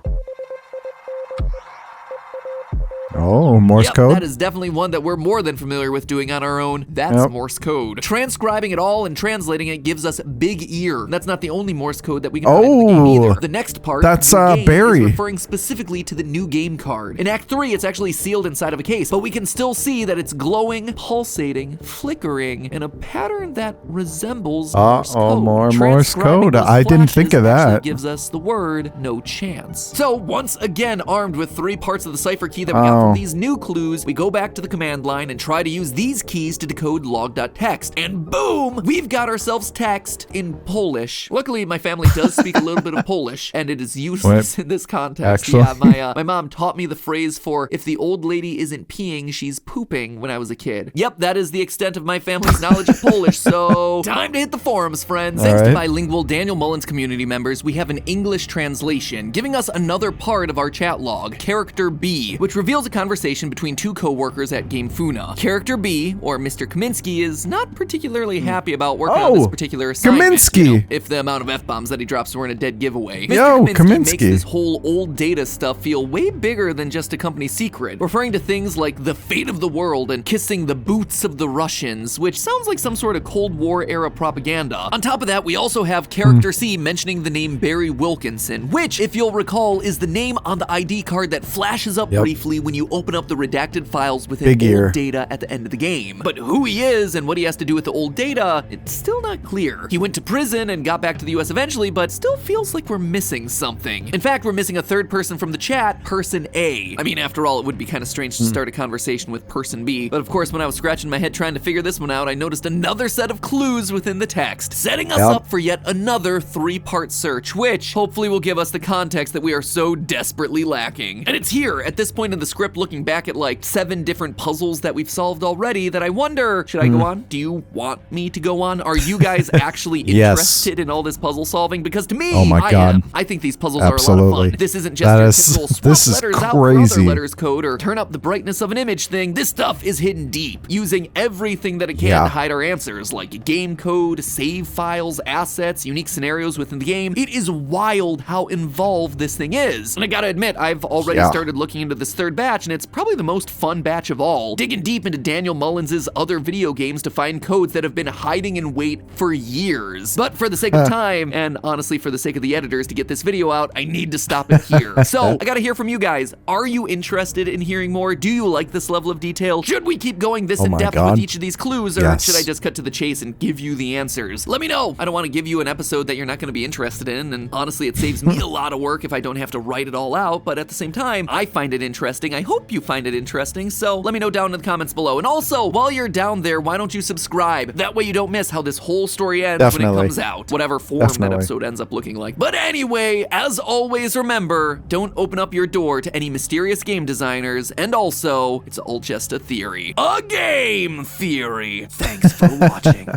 Oh, Morse Yep, code? that is definitely one that we're more than familiar with doing on our own. That's Yep. Morse code. Transcribing it all and translating it gives us Big Ear. That's not the only Morse code that we can find in the game either. The next part, that's, new game, Barry. is referring specifically to the new game card. In Act 3, it's actually sealed inside of a case, but we can still see that it's glowing, pulsating, flickering, in a pattern that resembles Morse code. more Morse Transcribing code. those I didn't think flashes of actually that. gives us the word no chance. So once again, armed with 3 parts of the cipher key that we got from these new clues, we go back to the command line and try to use these keys to decode log.txt. And boom, we've got ourselves text in Polish. Luckily, my family does speak a little bit of Polish, and it is useless in this context. Actually? Yeah, my mom taught me the phrase for if the old lady isn't peeing, she's pooping when I was a kid. Yep, that is the extent of my family's knowledge of Polish, so time to hit the forums, friends. Thanks to bilingual Daniel Mullins community members, we have an English translation, giving us another part of our chat log, Character B, which reveals a conversation between 2 co-workers at Game Funa. Character B, or Mr. Kaminsky, is not particularly happy about working on this particular assignment. Kaminsky! You know, if the amount of F-bombs that he drops weren't a dead giveaway. Yo, Mr. Kaminsky makes Kaminsky. this whole old data stuff feel way bigger than just a company secret, referring to things like the fate of the world and kissing the boots of the Russians, which sounds like some sort of Cold War era propaganda. On top of that, we also have Character C mentioning the name Barry Wilkinson, which, if you'll recall, is the name on the ID card that flashes up briefly when you open up the redacted files within old data at the end of the game. But who he is and what he has to do with the old data, it's still not clear. He went to prison and got back to the US eventually, but still feels like we're missing something. In fact, we're missing a third person from the chat, Person A. I mean, after all, it would be kind of strange to start a conversation with Person B. But of course, when I was scratching my head trying to figure this one out, I noticed another set of clues within the text, setting us up for yet another 3-part search, which hopefully will give us the context that we are so desperately lacking. And it's here, at this point in the script, looking back at like 7 different puzzles that we've solved already, that I wonder, should I go on? Do you want me to go on? Are you guys actually interested in all this puzzle solving? Because to me, I am. I think these puzzles are a lot of fun. This isn't just your typical swap letters out for other letters code or turn up the brightness of an image thing. This stuff is hidden deep, using everything that it can to hide our answers, like game code, save files, assets, unique scenarios within the game. It is wild how involved this thing is. And I gotta admit, I've already started looking into this third batch, and it's probably the most fun batch of all, digging deep into Daniel Mullins' other video games to find codes that have been hiding in wait for years. But for the sake of time, and honestly for the sake of the editors to get this video out, I need to stop it here. So I gotta hear from you guys. Are you interested in hearing more? Do you like this level of detail? Should we keep going this in depth with each of these clues, or should I just cut to the chase and give you the answers? Let me know. I don't want to give you an episode that you're not going to be interested in, and honestly, it saves me a lot of work if I don't have to write it all out, but at the same time, I find it interesting. I hope you find it interesting, so let me know down in the comments below. And also, while you're down there, why don't you subscribe? That way you don't miss how this whole story ends when it comes out, whatever form that episode ends up looking like. But anyway, as always, remember, don't open up your door to any mysterious game designers, and also, it's all just a theory. A game theory! Thanks for watching.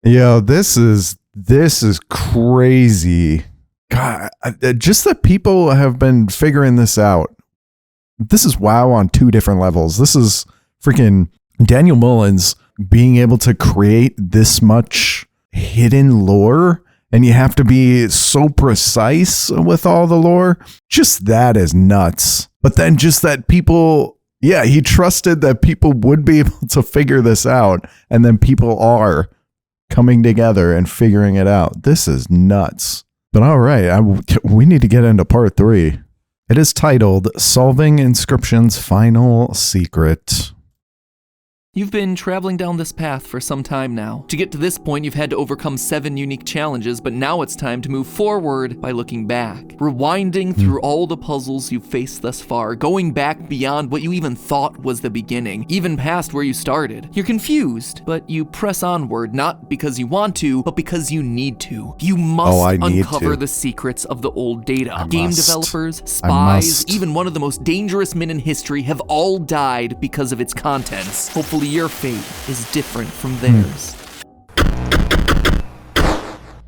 Yo, this is crazy. God, just that people have been figuring this out. This is WoW on 2 different levels. This is freaking Daniel Mullins being able to create this much hidden lore, and you have to be so precise with all the lore, just that is nuts. But then just that people, yeah, he trusted that people would be able to figure this out, and then people are coming together and figuring it out. This is nuts. But all right, we need to get into part 3. It is titled Solving Inscryption's Final Secret. You've been traveling down this path for some time now. To get to this point, you've had to overcome 7 unique challenges, but now it's time to move forward by looking back. Rewinding through all the puzzles you've faced thus far, going back beyond what you even thought was the beginning, even past where you started. You're confused, but you press onward, not because you want to, but because you need to. You must uncover the secrets of the old data. Game developers, spies, even one of the most dangerous men in history have all died because of its contents. Hopefully your fate is different from theirs.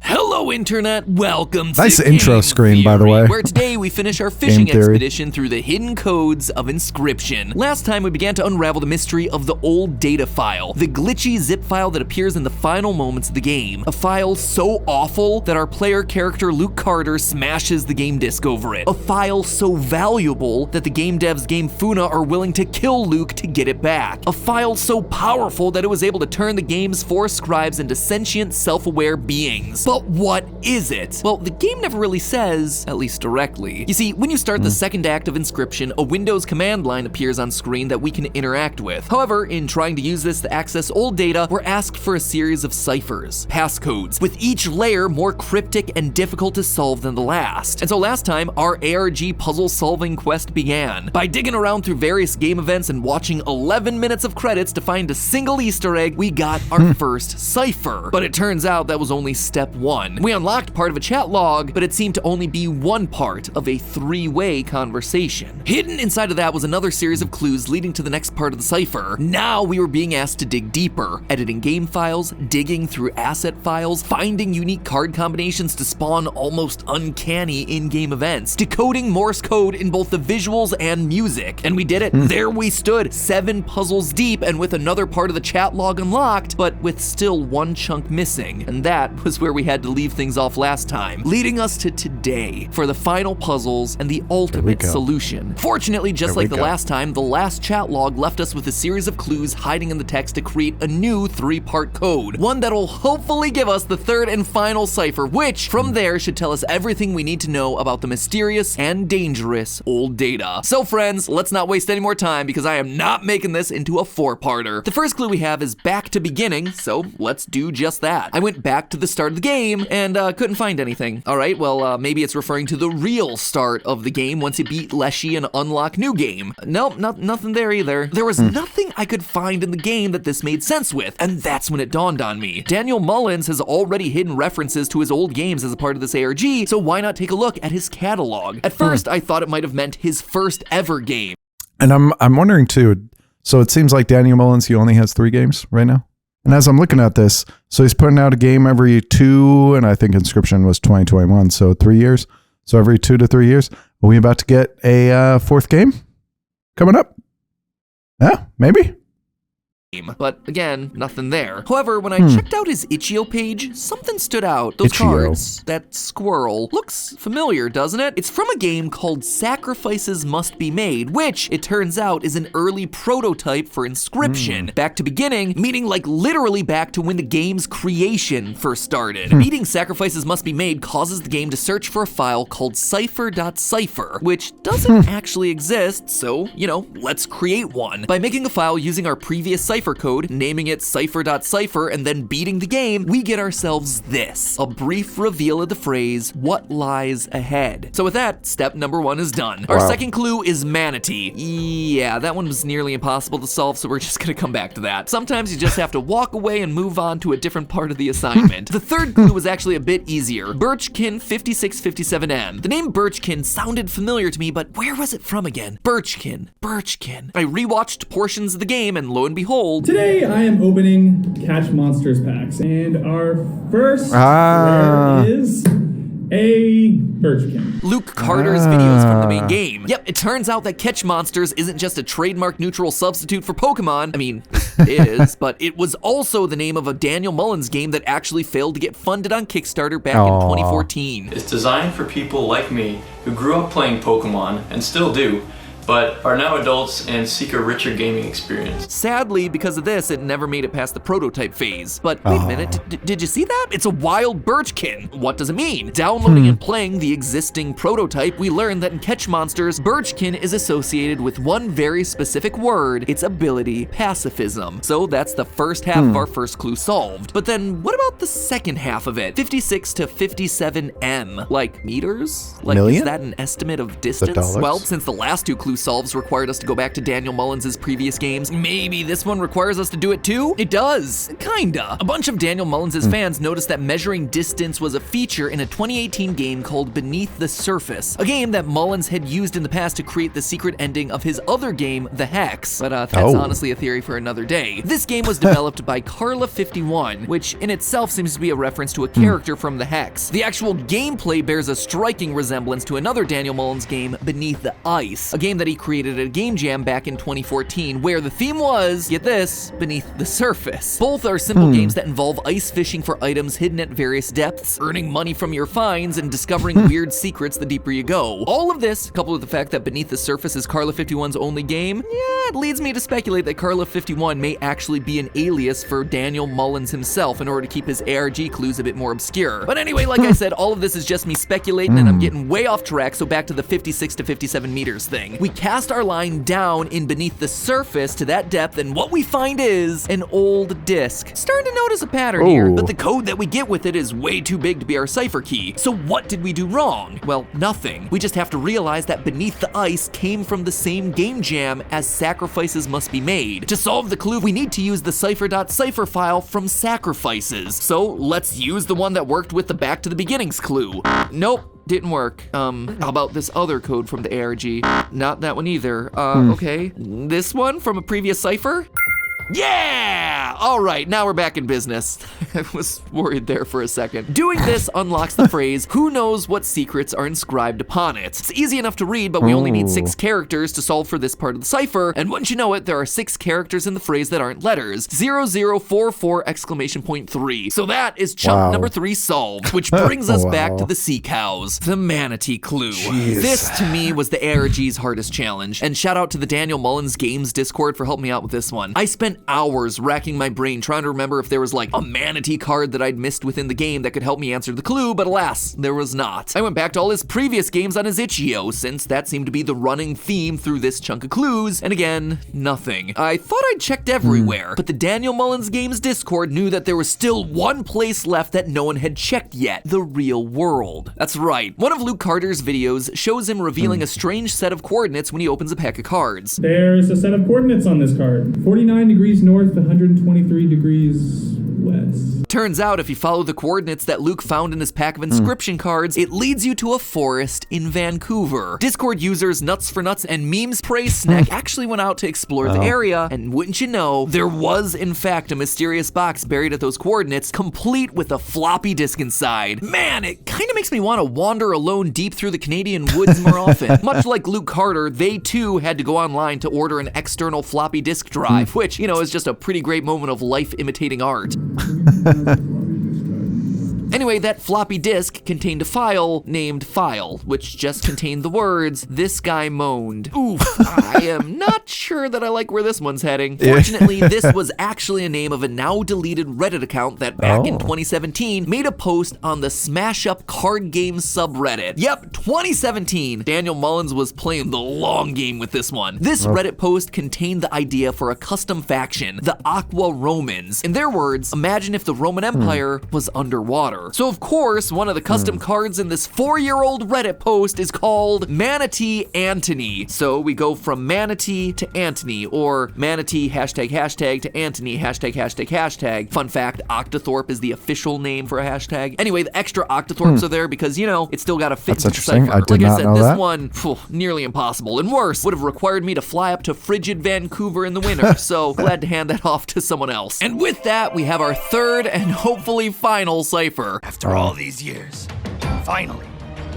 Hello, Internet. Welcome to nice intro Game screen, Theory, by the way. where today we finish our fishing expedition through the hidden codes of Inscryption. Last time we began to unravel the mystery of the old data file, the glitchy zip file that appears in the final moments of the game. A file so awful that our player character Luke Carter smashes the game disc over it. A file so valuable that the game devs Game Funa are willing to kill Luke to get it back. A file so powerful that it was able to turn the game's 4 scribes into sentient, self-aware beings. But what is it? Well, the game never really says, at least directly. You see, when you start the second act of Inscryption, a Windows command line appears on screen that we can interact with. However, in trying to use this to access old data, we're asked for a series of ciphers, passcodes, with each layer more cryptic and difficult to solve than the last. And so last time, our ARG puzzle solving quest began. By digging around through various game events and watching 11 minutes of credits to find a single Easter egg, we got our first cipher. But it turns out that was only step 1. We unlocked part of a chat log, but it seemed to only be one part of a 3-way conversation. Hidden inside of that was another series of clues leading to the next part of the cipher. Now we were being asked to dig deeper, editing game files, digging through asset files, finding unique card combinations to spawn almost uncanny in-game events, decoding Morse code in both the visuals and music. And we did it. There we stood, 7 puzzles deep and with another part of the chat log unlocked, but with still one chunk missing. And that was where we had to leave things off last time, leading us to today for the final puzzles and the ultimate solution. Fortunately, just like the last time, the last chat log left us with a series of clues hiding in the text to create a new 3-part code, one that'll hopefully give us the 3rd and final cipher, which from there should tell us everything we need to know about the mysterious and dangerous old data. So friends, let's not waste any more time because I am not making this into a 4-parter. The first clue we have is back to beginning, so let's do just that. I went back to the start of the game and couldn't find anything. All right, well, maybe it's referring to the real start of the game once you beat Leshy and unlock new game. Nope, nothing there either. There was nothing I could find in the game that this made sense with, and that's when it dawned on me. Daniel Mullins has already hidden references to his old games as a part of this ARG, so why not take a look at his catalog? At first, I thought it might have meant his first ever game. And I'm wondering too, so it seems like Daniel Mullins, he only has 3 games right now? And as I'm looking at this, so he's putting out a game every 2, and I think Inscryption was 2021, so 3 years. So every 2 to 3 years. Are we about to get a 4th game coming up? Yeah, maybe. But again, nothing there. However, when I checked out his Itch.io page, something stood out. Those cards, that squirrel, looks familiar, doesn't it? It's from a game called Sacrifices Must Be Made, which, it turns out, is an early prototype for Inscryption. Back to beginning, meaning like literally back to when the game's creation first started. Beating Sacrifices Must Be Made causes the game to search for a file called cipher.cipher, which doesn't actually exist, so, you know, let's create one. By making a file using our previous cipher code, naming it cipher.cipher, and then beating the game, we get ourselves this, a brief reveal of the phrase, what lies ahead. So with that, step number 1 is done. Our second clue is manatee. Yeah, that one was nearly impossible to solve, so we're just gonna come back to that. Sometimes you just have to walk away and move on to a different part of the assignment. The third clue was actually a bit easier. Birchkin 5657M. The name Birchkin sounded familiar to me, but where was it from again? Birchkin. I rewatched portions of the game, and lo and behold, today I am opening Catch Monsters packs, and our first rare is A birchkin. Luke Carter's videos from the main game. Yep, it turns out that Catch Monsters isn't just a trademark neutral substitute for Pokemon. I mean, it is, but it was also the name of a Daniel Mullins game that actually failed to get funded on Kickstarter back in 2014. It's designed for people like me who grew up playing Pokemon and still do, but are now adults and seek a richer gaming experience. Sadly, because of this, it never made it past the prototype phase. But wait a minute, did you see that? It's a wild birchkin. What does it mean? Downloading and playing the existing prototype, we learned that in Catch Monsters, birchkin is associated with one very specific word, its ability, pacifism. So that's the first half of our first clue solved. But then what about the second half of it? 56 to 57 m, like meters? Like, Million? is that an estimate of distance? dollars? Well, since the last two clues solves required us to go back to Daniel Mullins' previous games, maybe this one requires us to do it too? It does, kinda. A bunch of Daniel Mullins' fans noticed that measuring distance was a feature in a 2018 game called Beneath the Surface, a game that Mullins had used in the past to create the secret ending of his other game, The Hex. But that's honestly a theory for another day. This game was developed by Carla51, which in itself seems to be a reference to a character from The Hex. The actual gameplay bears a striking resemblance to another Daniel Mullins game, Beneath the Ice, a game that he created at a game jam back in 2014, where the theme was, get this, beneath the surface. Both are simple games that involve ice fishing for items hidden at various depths, earning money from your finds, and discovering weird secrets the deeper you go. All of this, coupled with the fact that Beneath the Surface is Carla51's only game, it leads me to speculate that Carla51 may actually be an alias for Daniel Mullins himself in order to keep his ARG clues a bit more obscure. But anyway, like I said, all of this is just me speculating, and I'm getting way off track, so back to the 56 to 57 meters thing. We cast our line down in beneath the surface to that depth, and what we find is an old disc. Starting to notice a pattern here, but the code that we get with it is way too big to be our cipher key. So what did we do wrong? Well, nothing. We just have to realize that Beneath the Ice came from the same game jam as Sacrifices Must Be Made. To solve the clue, we need to use the cipher.cipher file from Sacrifices. So let's use the one that worked with the Back to the Beginnings clue. Nope. Didn't work. How about this other code from the ARG? Not that one either. Okay. This one from a previous cipher? Yeah! All right, now we're back in business. I was worried there for a second. Doing this unlocks the phrase, who knows what secrets are inscribed upon it. It's easy enough to read, but we only need 6 characters to solve for this part of the cipher, and wouldn't you know it, there are 6 characters in the phrase that aren't letters. 0044 exclamation point 3. So that is chunk number 3 solved, which brings us back to the sea cows. The manatee clue. This, to me, was the ARG's hardest challenge, and shout out to the Daniel Mullins Games Discord for helping me out with this one. I spent hours racking my brain trying to remember if there was like a manatee card that I'd missed within the game that could help me answer the clue, but alas, there was not. I went back to all his previous games on his itch.io, since that seemed to be the running theme through this chunk of clues, and again, nothing. I thought I'd checked everywhere, but the Daniel Mullins Games Discord knew that there was still one place left that no one had checked yet, the real world. That's right, one of Luke Carter's videos shows him revealing a strange set of coordinates when he opens a pack of cards. There's a set of coordinates on this card. 49 degrees north, 123 degrees west. Turns out if you follow the coordinates that Luke found in his pack of Inscryption cards, it leads you to a forest in Vancouver. Discord users Nuts for Nuts and Memes Praise Snack actually went out to explore the area, and wouldn't you know, there was in fact a mysterious box buried at those coordinates, complete with a floppy disk inside. Man, it kind of makes me want to wander alone deep through the Canadian woods more often. Much like Luke Carter, they too had to go online to order an external floppy disk drive, which, you know, is just a pretty great moment of life imitating art. Anyway, that floppy disk contained a file named File, which just contained the words, "This guy moaned." Oof, I am not sure that I like where this one's heading. Fortunately, this was actually a name of a now deleted Reddit account that back in 2017 made a post on the Smash Up card game subreddit. Yep, 2017. Daniel Mullins was playing the long game with this one. This Reddit post contained the idea for a custom faction, the Aqua Romans. In their words, imagine if the Roman Empire was underwater. So of course, one of the custom cards in this 4-year-old Reddit post is called Manatee Antony. So we go from Manatee to Antony, or Manatee ## to Antony ###. Fun fact, Octothorpe is the official name for a hashtag. Anyway, the extra Octothorpes are there because, you know, it's still got to fit into the cipher. Like I said, this one, nearly impossible, and worse, would have required me to fly up to frigid Vancouver in the winter, so glad to hand that off to someone else. And with that, we have our third and hopefully final cipher. After all these years, Finally,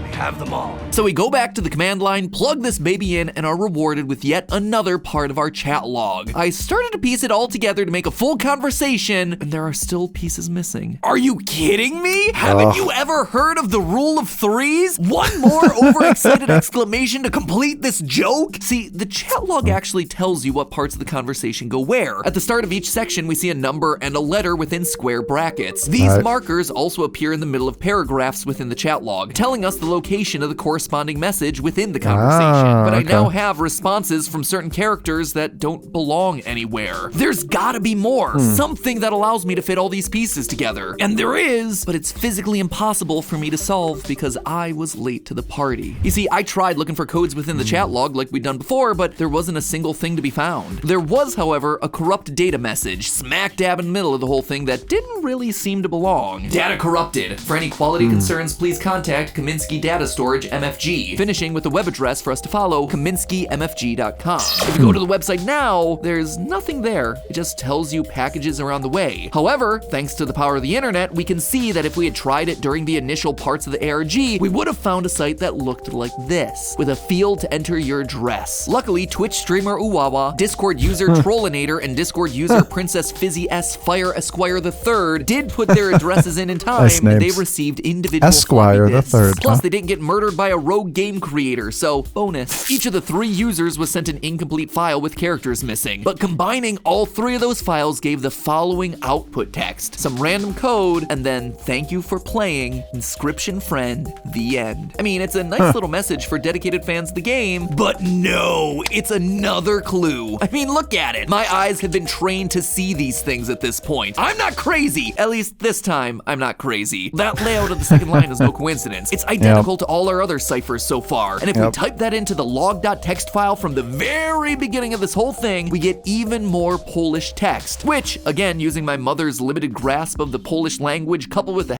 we have them all. So we go back to the command line, plug this baby in, and are rewarded with yet another part of our chat log. I started to piece it all together to make a full conversation, and there are still pieces missing. Are you kidding me? Haven't you ever heard of the rule of threes? One more overexcited exclamation to complete this joke? See, the chat log actually tells you what parts of the conversation go where. At the start of each section, we see a number and a letter within square brackets. These markers also appear in the middle of paragraphs within the chat log, telling us the location of the corresponding message within the conversation. But I now have responses from certain characters that don't belong anywhere. There's gotta be more, something that allows me to fit all these pieces together. And there is, but it's physically impossible for me to solve because I was late to the party. You see, I tried looking for codes within the chat log like we'd done before, but there wasn't a single thing to be found. There was, however, a corrupt data message smack dab in the middle of the whole thing that didn't really seem to belong. Data corrupted. For any quality concerns, please contact Kaminsky Data Storage MFG, finishing with the web address for us to follow, KaminskyMFG.com. If you go to the website now, there's nothing there. It just tells you packages are on the way. However, thanks to the power of the internet, we can see that if we had tried it during the initial parts of the ARG, we would have found a site that looked like this, with a field to enter your address. Luckily, Twitch streamer Uwawa, Discord user Trollinator, and Discord user Princess Fizzy S Fire Esquire III did put their addresses in time, and they received individual Esquire III. Plus, they didn't get murdered by a rogue game creator, so bonus. Each of the 3 users was sent an incomplete file with characters missing, but combining all 3 of those files gave the following output text, some random code, and then thank you for playing, Inscryption friend, the end. I mean, it's a nice little message for dedicated fans of the game, but no, it's another clue. I mean, look at it. My eyes have been trained to see these things at this point. I'm not crazy. At least this time, I'm not crazy. That layout of the second line is no coincidence. It's identical to all our other ciphers so far. And if we type that into the log.txt file from the very beginning of this whole thing, we get even more Polish text, which, again, using my mother's limited grasp of the Polish language coupled with the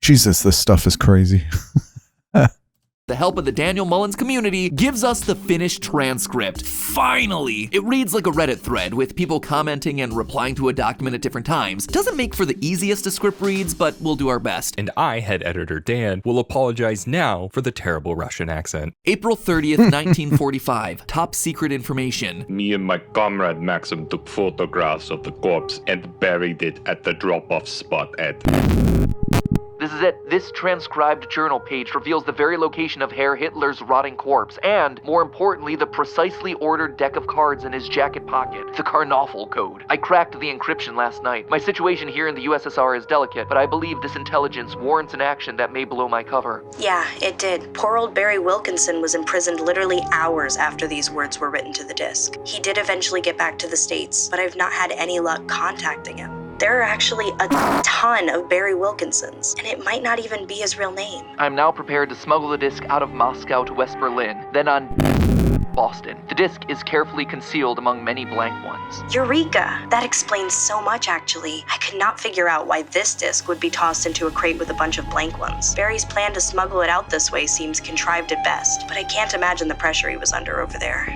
Jesus, this stuff is crazy. the help of the Daniel Mullins community, gives us the finished transcript. Finally! It reads like a Reddit thread, with people commenting and replying to a document at different times. Doesn't make for the easiest of script reads, but we'll do our best. And I, head editor Dan, will apologize now for the terrible Russian accent. April 30th, 1945. Top secret information. Me and my comrade Maxim took photographs of the corpse and buried it at the drop-off spot at... This is it. This transcribed journal page reveals the very location of Herr Hitler's rotting corpse, and, more importantly, the precisely ordered deck of cards in his jacket pocket, the Karnoffel code. I cracked the encryption last night. My situation here in the USSR is delicate, but I believe this intelligence warrants an action that may blow my cover. Yeah, it did. Poor old Barry Wilkinson was imprisoned literally hours after these words were written to the disk. He did eventually get back to the States, but I've not had any luck contacting him. There are actually a ton of Barry Wilkinsons, and it might not even be his real name. I'm now prepared to smuggle the disc out of Moscow to West Berlin, then on Boston. The disc is carefully concealed among many blank ones. Eureka! That explains so much, actually. I could not figure out why this disc would be tossed into a crate with a bunch of blank ones. Barry's plan to smuggle it out this way seems contrived at best, but I can't imagine the pressure he was under over there.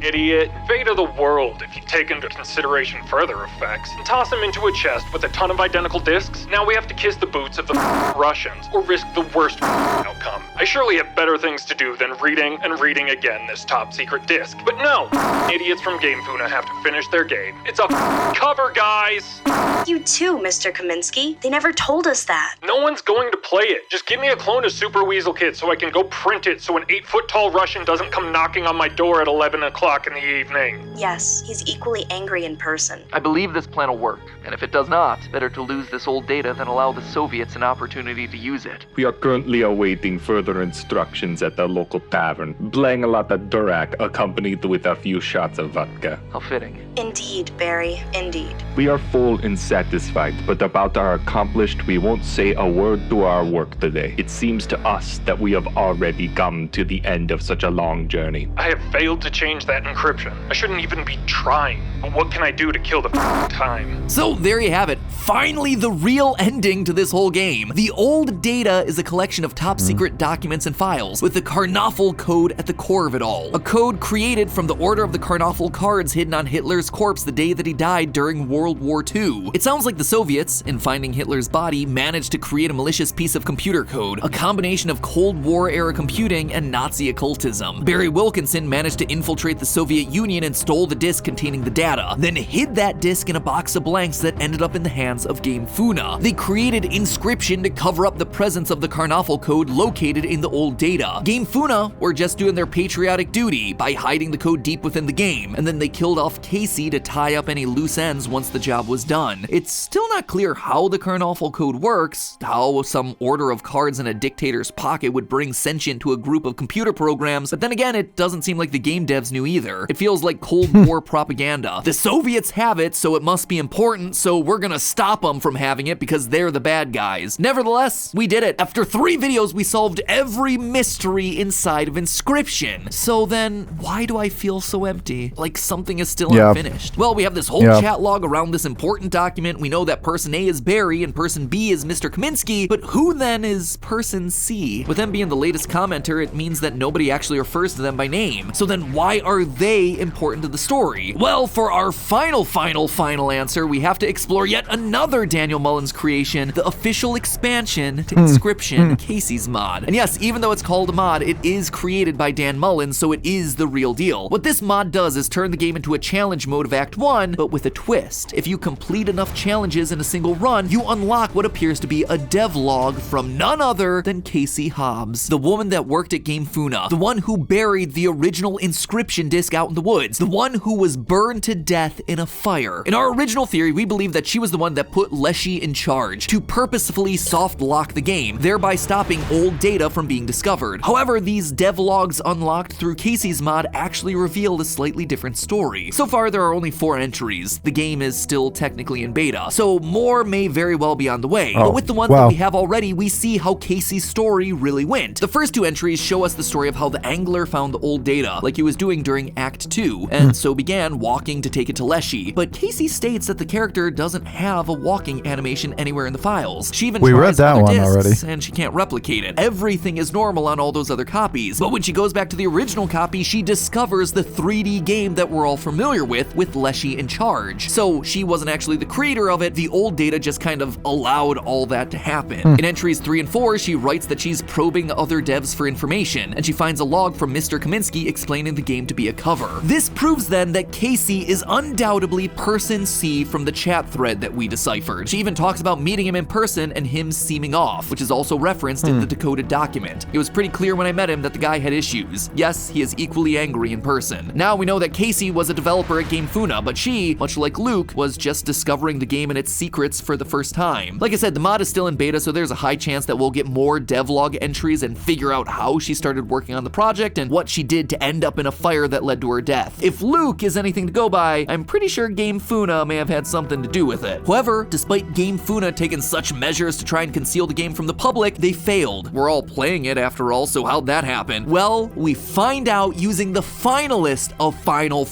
Idiot. Fate of the world, if you take into consideration further effects. And toss him into a chest with a ton of identical discs. Now we have to kiss the boots of the Russians, or risk the worst outcome. I surely have better things to do than reading and reading again this top secret disc. But no! Idiots from Game Funa have to finish their game. It's a cover, guys! You too, Mr. Kaminsky. They never told us that. No one's going to play it. Just give me a clone of Super Weasel Kid so I can go print it so an 8-foot-tall Russian doesn't come knocking on my door at 11 o'clock in the evening. Yes, he's equally angry in person. I believe this plan will work, and if it does not, better to lose this old data than allow the Soviets an opportunity to use it. We are currently awaiting further instructions at the local tavern. Playing a lot of Durak accompanied with a few shots of vodka. How fitting. Indeed, Barry, indeed. We are full and satisfied, but about our accomplished, we won't say a word to our work today. It seems to us that we have already come to the end of such a long journey. I have failed to change that encryption. I shouldn't even be trying. But what can I do to kill the time? So there you have it. Finally, the real ending to this whole game. The old data is a collection of top secret documents and files, with the Karnoffel code at the core of it all. A code created from the Order of the Karnoffel cards hidden on Hitler's corpse the day that he died during World War II. It sounds like the Soviets, in finding Hitler's body, managed to create a malicious piece of computer code, a combination of Cold War era computing and Nazi occultism. Barry Wilkinson managed to infiltrate the Soviet Union and stole the disk containing the data, then hid that disk in a box of blanks that ended up in the hands of Game Funa. They created Inscryption to cover up the presence of the Karnoffel code located in the old data. Game Funa were just doing their patriotic duty by hiding the code deep within the game, and then they killed off Casey to tie up any loose ends once the job was done. It's still not clear how the Karnoffel code works, how some order of cards in a dictator's pocket would bring sentient to a group of computer programs, but then again, it doesn't seem like the game devs knew either. It feels like Cold War propaganda. The Soviets have it, so it must be important, so we're gonna stop them from having it because they're the bad guys. Nevertheless, we did it. After 3 videos, we solved every mystery inside of Inscryption. So then, why do I feel so empty? Like something is still unfinished. Well, we have this whole chat log around this important document. We know that person A is Barry and person B is Mr. Kaminsky, but who then is person C? With them being the latest commenter, it means that nobody actually refers to them by name. So then why are they important to the story? Well, for our final answer, we have to explore yet another Daniel Mullins creation, the official expansion to Inscryption, Casey's mod. And yes, even though it's called a mod, it is created by Dan Mullins, so it is the real deal. What this mod does is turn the game into a challenge mode of Act 1, but with a twist. If you complete enough challenges in a single run, you unlock what appears to be a devlog from none other than Casey Hobbs, the woman that worked at Game Funa, the one who buried the original Inscryption disc out in the woods, the one who was burned to death in a fire. In our original theory, we believe that she was the one that put Leshy in charge to purposefully soft lock the game, thereby stopping old data from being discovered. However, these devlogs unlocked through Casey's mod actually reveal a slightly different story. So far, there are only 4 entries. The game is still technically in beta, so more may very well be on the way. But with the ones that we have already, we see how Casey's story really went. The first 2 entries show us the story of how the angler found the old data, like he was doing during Act 2, and so began walking to take it to Leshy. But Casey states that the character doesn't have a walking animation anywhere in the files. She even tries other discs, and she can't replicate it. Everything is normal on all those other copies, but when she goes back to the original copy, she discovers the 3D game that we're all familiar with Leshy in charge. So she wasn't actually the creator of it, the old data just kind of allowed all that to happen. In entries 3 and 4, she writes that she's probing other devs for information, and she finds a log from Mr. Kaminsky explaining the game to be a cover. This proves then that Casey is undoubtedly person C from the chat thread that we deciphered. She even talks about meeting him in person and him seeming off, which is also referenced in the decoded document. It was pretty clear when I met him that the guy had issues. Yes, he is equally angry in person. Now we know that Casey was a developer at Game Funa, but she, much like Luke, was just discovering the game and its secrets for the first time. Like I said, the mod is still in beta, so there's a high chance that we'll get more devlog entries and figure out how she started working on the project and what she did to end up in a fire that led to her death. If Luke is anything to go by, I'm pretty sure Game Funa may have had something to do with it. However, despite Game Funa taking such measures to try and conceal the game from the public, they failed. We're all playing it after all, so how'd that happen? Well, we find out using the finalist of final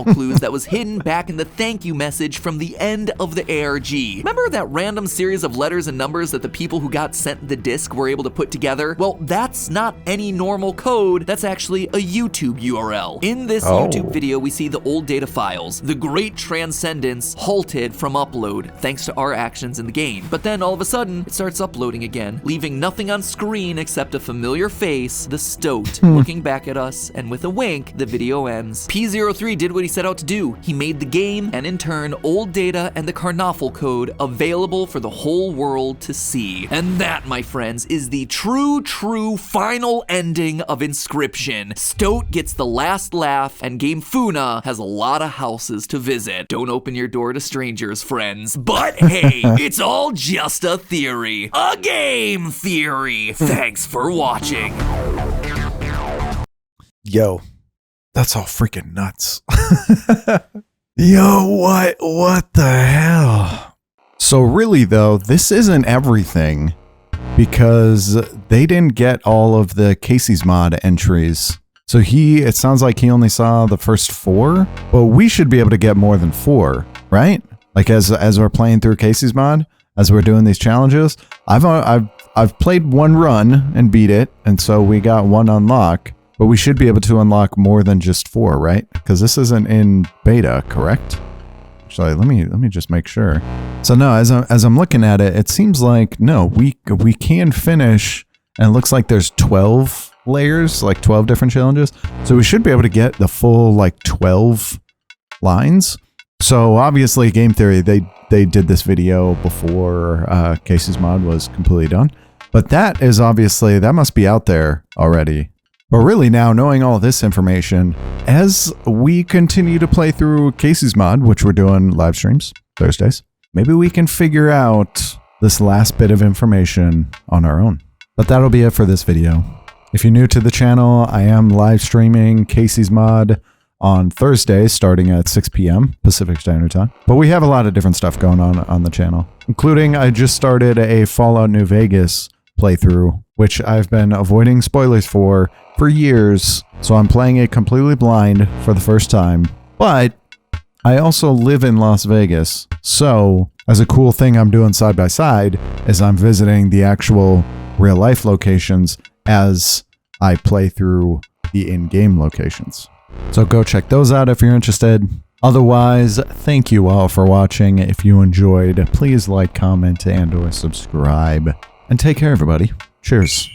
clues that was hidden back in the thank you message from the end of the ARG. Remember that random series of letters and numbers that the people who got sent the disc were able to put together? Well, that's not any normal code, that's actually a YouTube URL. In this YouTube video, we see the old data files. The great transcendence halted from upload thanks to our actions in the game. But then all of a sudden, it starts uploading again, leaving nothing on screen except a familiar face, the Stoat, looking back at us, and with a wink, the video ends. P03 did what he set out to do. He made the game, and in turn, old data and the Karnoffel code available for the whole world to see. And that, my friends, is the true final ending of Inscryption. Stoat gets the last laugh, and Game Funa has a lot of houses to visit. Don't open your door to strangers, friends. But hey, it's all just a theory. A game theory. Thanks for watching. Yo, that's all freaking nuts. Yo, what the hell? So really though, this isn't everything, because they didn't get all of the Casey's mod entries. So it sounds like he only saw the first 4, but we should be able to get more than 4, right? Like as we're playing through Casey's mod, as we're doing these challenges, I've played 1 run and beat it, and so we got 1 unlock. But we should be able to unlock more than just 4, right? Because this isn't in beta, correct? Actually, let me just make sure. So no, as I'm looking at it, it seems like no, we can finish, and it looks like there's 12 layers, like 12 different challenges. So we should be able to get the full like 12 lines. So obviously, Game Theory, they did this video before Casey's mod was completely done. But that is obviously, that must be out there already. But really now, knowing all this information, as we continue to play through Casey's mod, which we're doing live streams Thursdays, maybe we can figure out this last bit of information on our own. But that'll be it for this video. If you're new to the channel, I am live streaming Casey's mod on Thursdays starting at 6 p.m. Pacific Standard Time. But we have a lot of different stuff going on the channel, including I just started a Fallout New Vegas playthrough, which I've been avoiding spoilers for years. So I'm playing it completely blind for the first time. But I also live in Las Vegas. So as a cool thing I'm doing side by side is I'm visiting the actual real life locations as I play through the in-game locations. So go check those out if you're interested. Otherwise, thank you all for watching. If you enjoyed, please like, comment, and/or subscribe. And take care, everybody. Cheers.